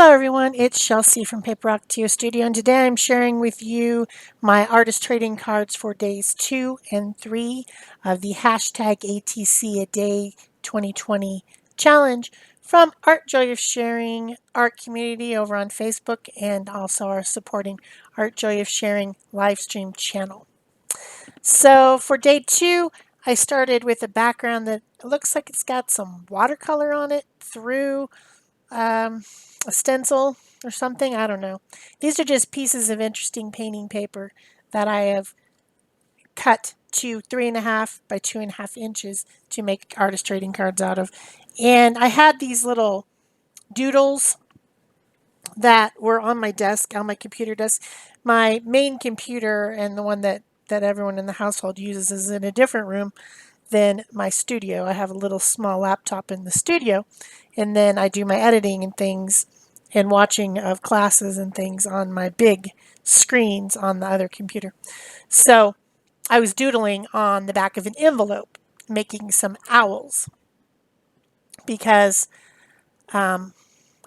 Hello everyone, it's Shel C from PaperOcotilloStudio, and today I'm sharing with you my artist trading cards for days 2 and 3 of the hashtag ATC a Day 2020 challenge from Art Joy of Sharing art community over on Facebook and also our supporting Art Joy of Sharing live stream channel. So for day 2, I started with a background that looks like it's got some watercolor on it through a stencil or something. I don't know. These are just pieces of interesting painting paper that I have cut to 3.5 by 2.5 inches to make artist trading cards out of. And I had these little doodles that were on my desk, on my computer desk. My main computer and the one that everyone in the household uses is in a different room than my studio. I have a little small laptop in the studio, and then I do my editing and things and watching of classes and things on my big screens on the other computer. So I was doodling on the back of an envelope, making some owls because I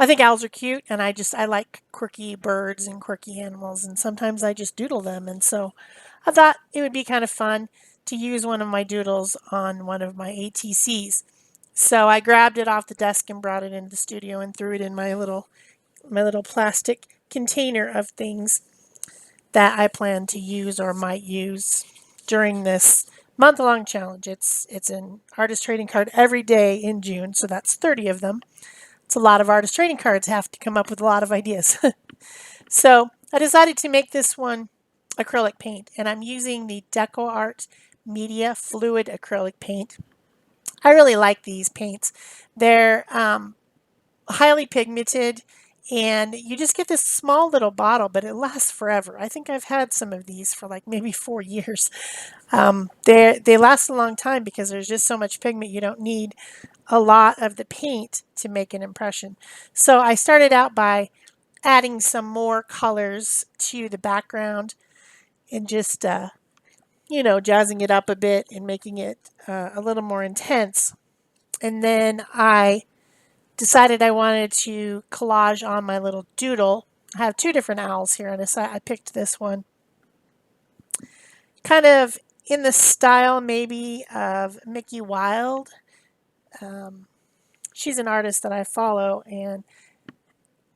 think owls are cute, and I like quirky birds and quirky animals, and sometimes I just doodle them. And so I thought it would be kind of fun to use one of my doodles on one of my ATCs. So I grabbed it off the desk and brought it into the studio and threw it in my little plastic container of things that I plan to use or might use during this month-long challenge. It's an artist trading card every day in June, so that's 30 of them. It's a lot of artist trading cards, have to come up with a lot of ideas. So I decided to make this one acrylic paint, and I'm using the DecoArt Media Fluid Acrylic Paint. I really like these paints. They're highly pigmented, and you just get this small little bottle, but it lasts forever. I think I've had some of these for like maybe 4 years. They last a long time because there's just so much pigment. You don't need a lot of the paint to make an impression. So I started out by adding some more colors to the background and just jazzing it up a bit and making it a little more intense. And then I decided I wanted to collage on my little doodle. I have 2 different owls here, and I picked this one. Kind of in the style maybe of Mickey Wild. She's an artist that I follow, and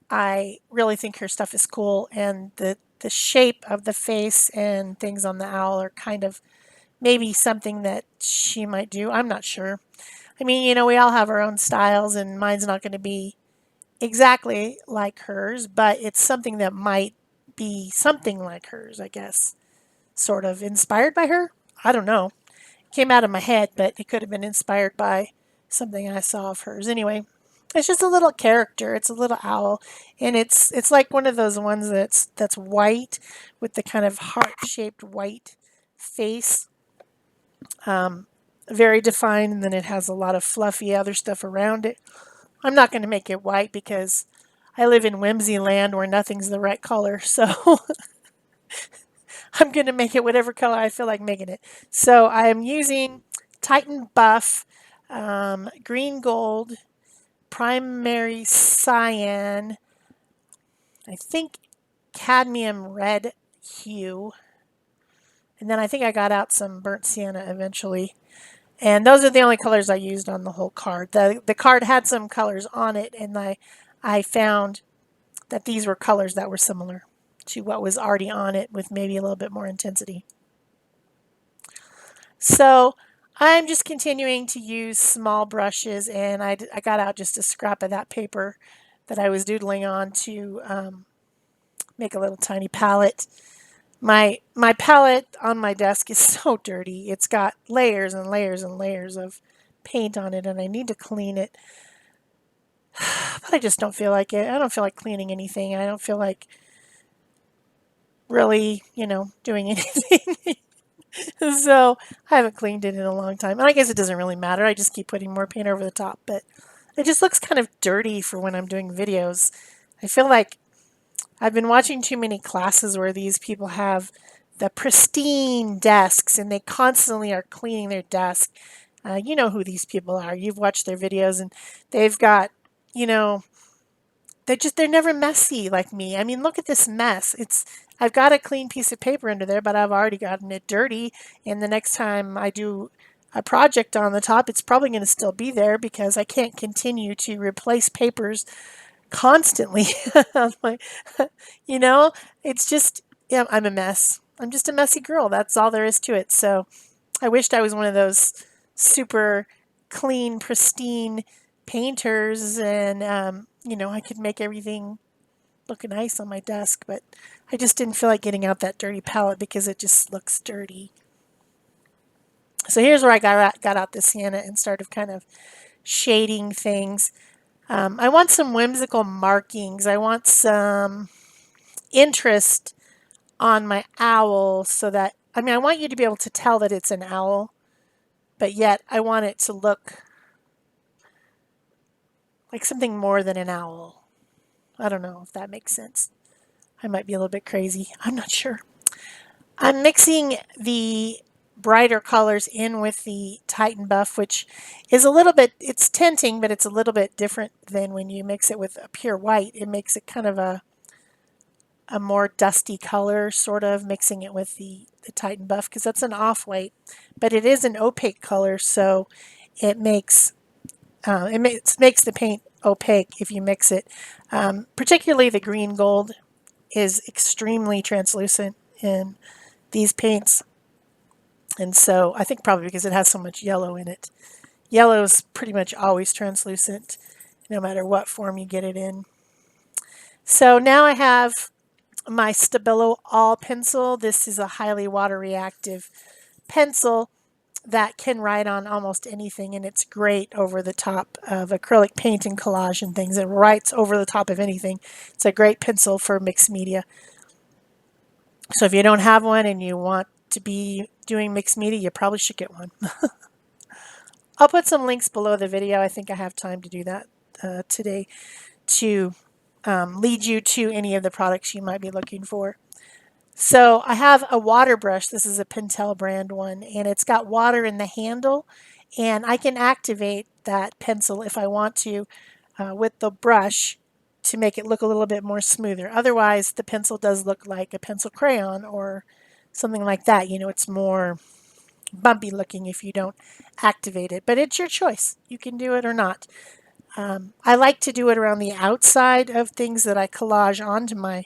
I really think her stuff is cool. And the shape of the face and things on the owl are kind of maybe something that she might do. I'm not sure. I mean, we all have our own styles, and mine's not going to be exactly like hers, but it's something that might be something like hers, I guess. Sort of inspired by her? I don't know. It came out of my head, but it could have been inspired by something I saw of hers. Anyway, it's just a little character. It's a little owl, and it's like one of those ones that's white with the kind of heart-shaped white face. Very defined, and then it has a lot of fluffy other stuff around it. I'm not going to make it white because I live in whimsy land where nothing's the right color, so I'm going to make it whatever color I feel like making it. So I am using Titan Buff, Green Gold, Primary Cyan, I think Cadmium Red Hue, and then I think I got out some Burnt Sienna eventually. And those are the only colors I used on the whole card. The card had some colors on it, and I found that these were colors that were similar to what was already on it with maybe a little bit more intensity. So I'm just continuing to use small brushes, and I got out just a scrap of that paper that I was doodling on to make a little tiny palette. My palette on my desk is so dirty. It's got layers and layers and layers of paint on it, and I need to clean it. But I just don't feel like it. I don't feel like cleaning anything. I don't feel like really, doing anything. So I haven't cleaned it in a long time. And I guess it doesn't really matter. I just keep putting more paint over the top. But it just looks kind of dirty for when I'm doing videos. I feel like I've been watching too many classes where these people have the pristine desks and they constantly are cleaning their desk. You know who these people are. You've watched their videos, and they've got, they're never messy like me. I mean, look at this mess. I've got a clean piece of paper under there, but I've already gotten it dirty. And the next time I do a project on the top, it's probably going to still be there because I can't continue to replace papers constantly. You know, it's just, yeah, I'm a mess. I'm just a messy girl. That's all there is to it. So I wished I was one of those super clean, pristine painters and, I could make everything look nice on my desk, but I just didn't feel like getting out that dirty palette because it just looks dirty. So here's where I got out the Sienna and started kind of shading things. I want some whimsical markings. I want some interest on my owl so that, I want you to be able to tell that it's an owl, but yet I want it to look like something more than an owl. I don't know if that makes sense. I might be a little bit crazy. I'm not sure. I'm mixing the brighter colors in with the Titan Buff, which is a little bit, it's tinting, but it's a little bit different than when you mix it with a pure white. It makes it kind of a more dusty color, sort of, mixing it with the Titan Buff, because that's an off-white, but it is an opaque color, so it makes the paint opaque if you mix it. Particularly the green gold is extremely translucent in these paints, and so I think probably because it has so much yellow in it. Yellow is pretty much always translucent, no matter what form you get it in. So now I have my Stabilo All pencil. This is a highly water reactive pencil that can write on almost anything, and it's great over the top of acrylic paint and collage and things. It writes over the top of anything. It's a great pencil for mixed media. So if you don't have one and you want to be doing mixed media, you probably should get one. I'll put some links below the video. I think I have time to do that today to lead you to any of the products you might be looking for. So I have a water brush. This is a Pentel brand one, and it's got water in the handle, and I can activate that pencil if I want to with the brush to make it look a little bit more smoother. Otherwise, the pencil does look like a pencil crayon or something like that. It's more bumpy looking if you don't activate it, but it's your choice. You can do it or not. I like to do it around the outside of things that I collage onto my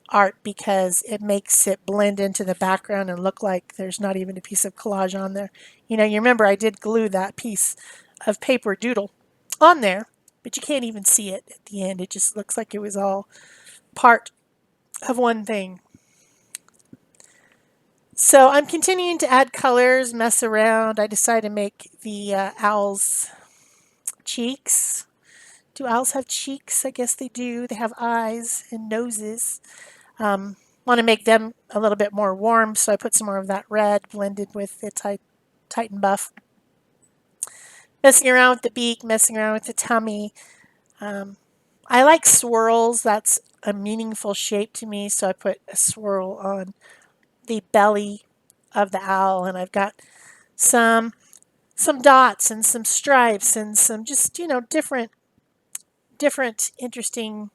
art because it makes it blend into the background and look like there's not even a piece of collage on there. You remember I did glue that piece of paper doodle on there, but you can't even see it at the end. It just looks like it was all part of one thing. So I'm continuing to add colors, mess around. I decided to make the owl's cheeks. Do owls have cheeks? I guess they do. They have eyes and noses. Want to make them a little bit more warm, so I put some more of that red blended with the Titan Buff. Messing around with the beak, messing around with the tummy. I like swirls. That's a meaningful shape to me, so I put a swirl on the belly of the owl, and I've got some dots and some stripes and some just, different interesting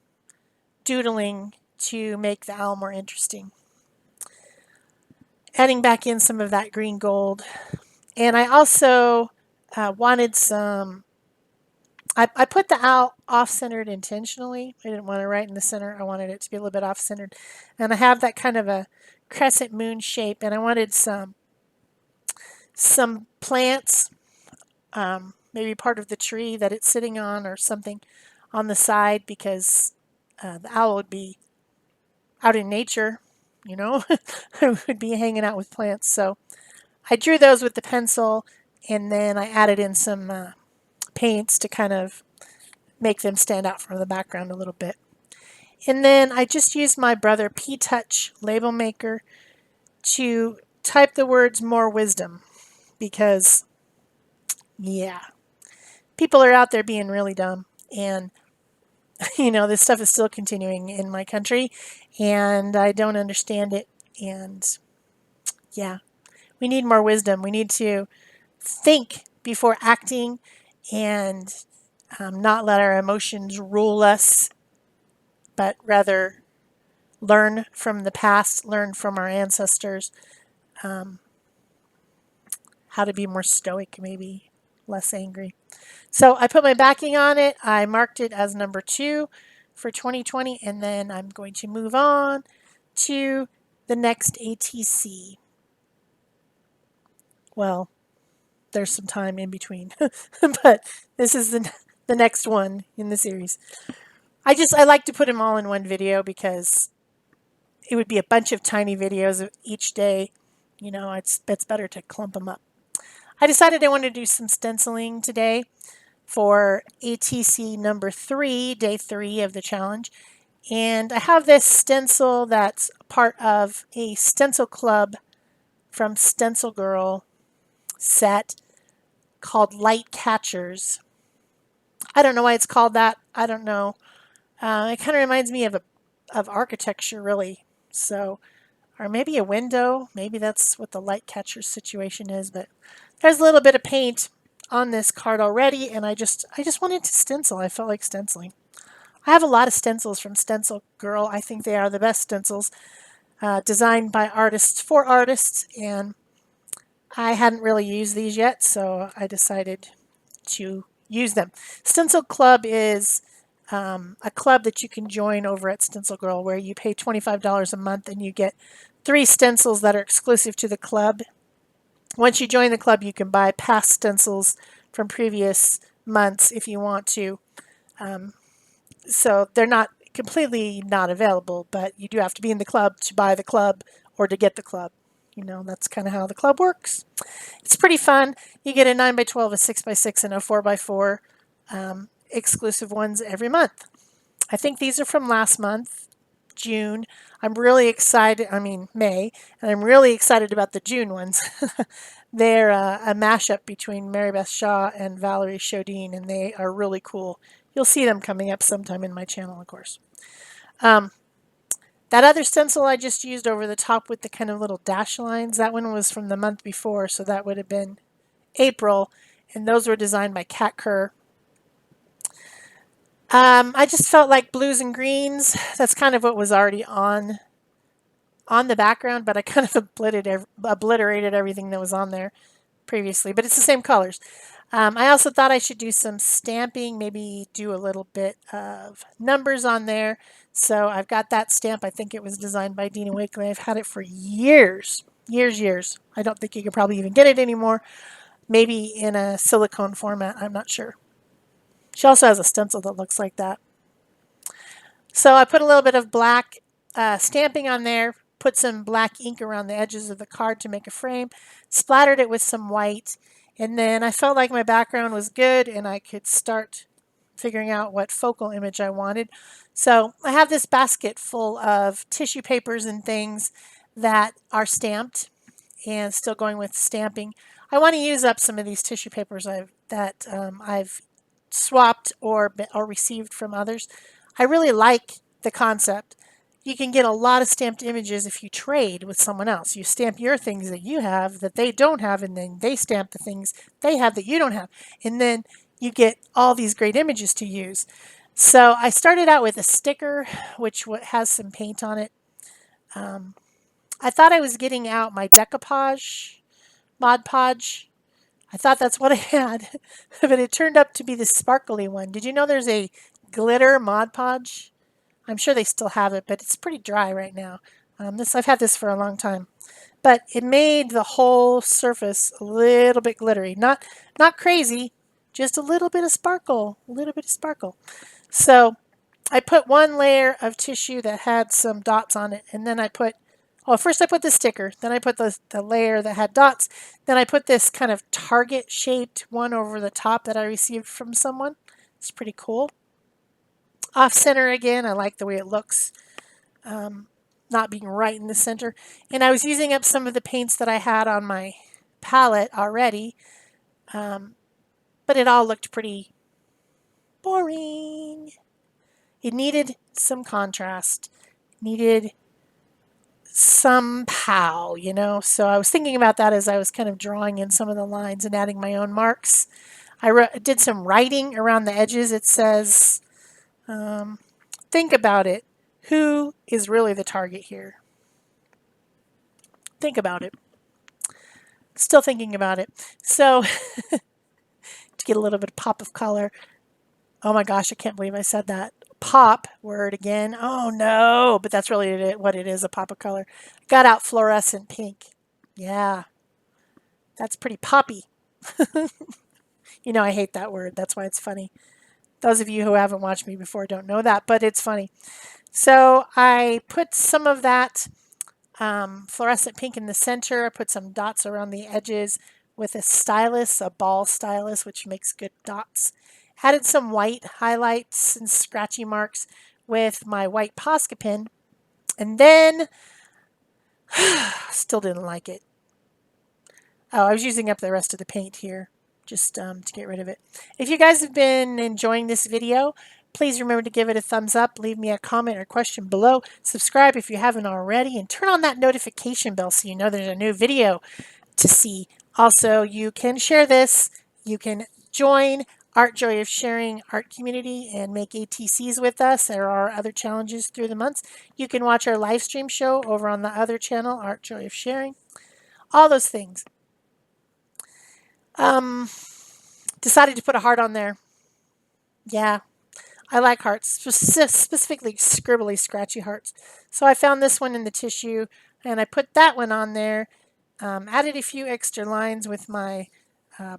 doodling to make the owl more interesting. Adding back in some of that green gold. And I also wanted some, I put the owl off-centered intentionally. I didn't want it right in the center. I wanted it to be a little bit off-centered. And I have that kind of a crescent moon shape, and I wanted some plants, maybe part of the tree that it's sitting on or something on the side, because the owl would be out in nature, it would be hanging out with plants. So I drew those with the pencil, and then I added in some paints to kind of make them stand out from the background a little bit. And then I just used my Brother P-Touch label maker to type the words "more wisdom," because, yeah, people are out there being really dumb, and this stuff is still continuing in my country, and I don't understand it. And yeah, we need more wisdom. We need to think before acting and not let our emotions rule us but rather learn from the past, learn from our ancestors, how to be more stoic, maybe less angry. So I put my backing on it. I marked it as number 2 for 2020, and then I'm going to move on to the next ATC. Well, there's some time in between, but this is the next one in the series. I like to put them all in one video because it would be a bunch of tiny videos of each day. You know, it's better to clump them up. I decided I wanted to do some stenciling today for ATC number 3, day 3 of the challenge. And I have this stencil that's part of a stencil club from StencilGirl set called Light Catchers. I don't know why it's called that. I don't know. It kind of reminds me of architecture, really. So, or maybe a window. Maybe that's what the light catcher situation is. But there's a little bit of paint on this card already, and I just wanted to stencil. I felt like stenciling. I have a lot of stencils from StencilGirl. I think they are the best stencils, designed by artists for artists, and I hadn't really used these yet, so I decided to use them. StencilClub is a club that you can join over at StencilGirl, where you pay $25 a month and you get 3 stencils that are exclusive to the club. Once you join the club, you can buy past stencils from previous months if you want to. So they're not completely not available, but you do have to be in the club to buy the club or to get the club. You know, that's kind of how the club works. It's pretty fun. You get a 9x12, a 6x6, and a 4x4 exclusive ones every month. I think these are from last month, June. I'm really excited, May, and I'm really excited about the June ones. They're a mashup between Mary Beth Shaw and Valerie Chodine, and they are really cool. You'll see them coming up sometime in my channel, of course. That other stencil I just used over the top with the kind of little dash lines, that one was from the month before, so that would have been April, and those were designed by Kat Kerr. I just felt like blues and greens. That's kind of what was already on the background, but I kind of obliterated everything that was on there previously, but it's the same colors. I also thought I should do some stamping, maybe do a little bit of numbers on there. So I've got that stamp. I think it was designed by Dina Wakeley. I've had it for years. I don't think you could probably even get it anymore. Maybe in a silicone format. I'm not sure. She also has a stencil that looks like that. So I put a little bit of black stamping on there, put some black ink around the edges of the card to make a frame, splattered it with some white, and then I felt like my background was good and I could start figuring out what focal image I wanted. So I have this basket full of tissue papers and things that are stamped and still going with stamping. I want to use up some of these tissue papers I've swapped or received from others. I really like the concept. You can get a lot of stamped images if you trade with someone else. You stamp your things that you have that they don't have, and then they stamp the things they have that you don't have. And then you get all these great images to use. So I started out with a sticker, which has some paint on it. I thought I was getting out my decoupage, Mod Podge. I thought that's what I had, but it turned up to be the sparkly one. Did you know there's a glitter Mod Podge? I'm sure they still have it, but it's pretty dry right now. I've had this for a long time, but it made the whole surface a little bit glittery. Not crazy, just a little bit of sparkle, So I put one layer of tissue that had some dots on it, and then first I put the sticker, then I put the layer that had dots, then I put this kind of target-shaped one over the top that I received from someone. It's pretty cool. Off-center again, I like the way it looks, not being right in the center. And I was using up some of the paints that I had on my palette already, but it all looked pretty boring. It needed some contrast, needed some pow, So I was thinking about that as I was kind of drawing in some of the lines and adding my own marks. I did some writing around the edges. It says, think about it. Who is really the target here? Think about it. Still thinking about it. So to get a little bit of pop of color. Oh my gosh, I can't believe I said that. Pop word again. Oh no, but that's really what it is, a pop of color. Got out fluorescent pink. Yeah, that's pretty poppy. You know, I hate that word. That's why it's funny. Those of you who haven't watched me before don't know that, but it's funny. So I put some of that fluorescent pink in the center. I put some dots around the edges with a stylus, a ball stylus, which makes good dots. Added some white highlights and scratchy marks with my white Posca pen. And then, still didn't like it. Oh, I was using up the rest of the paint here just to get rid of it. If you guys have been enjoying this video, please remember to give it a thumbs up, leave me a comment or question below, subscribe if you haven't already, and turn on that notification bell so you know there's a new video to see. Also, you can share this, you can join Art Joy of Sharing art community and make ATCs with us. There are other challenges through the months. You can watch our live stream show over on the other channel, Art Joy of Sharing. All those things. Decided to put a heart on there. Yeah, I like hearts, specifically scribbly, scratchy hearts. So I found this one in the tissue, and I put that one on there. Added a few extra lines with my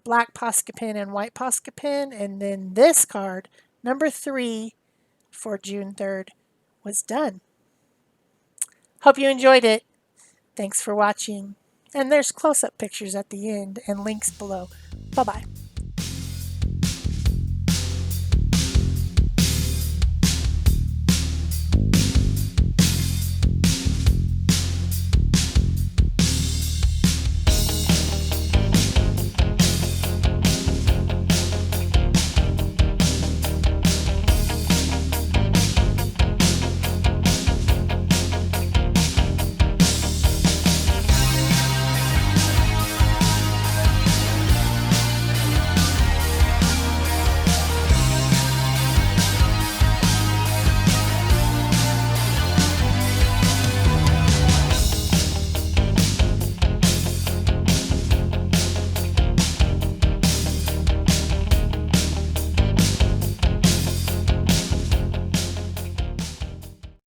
black Posca pen and white Posca pen, and then this card, number 3 for June 3rd, was done. Hope you enjoyed it. Thanks for watching. And there's close-up pictures at the end and links below. Bye-bye.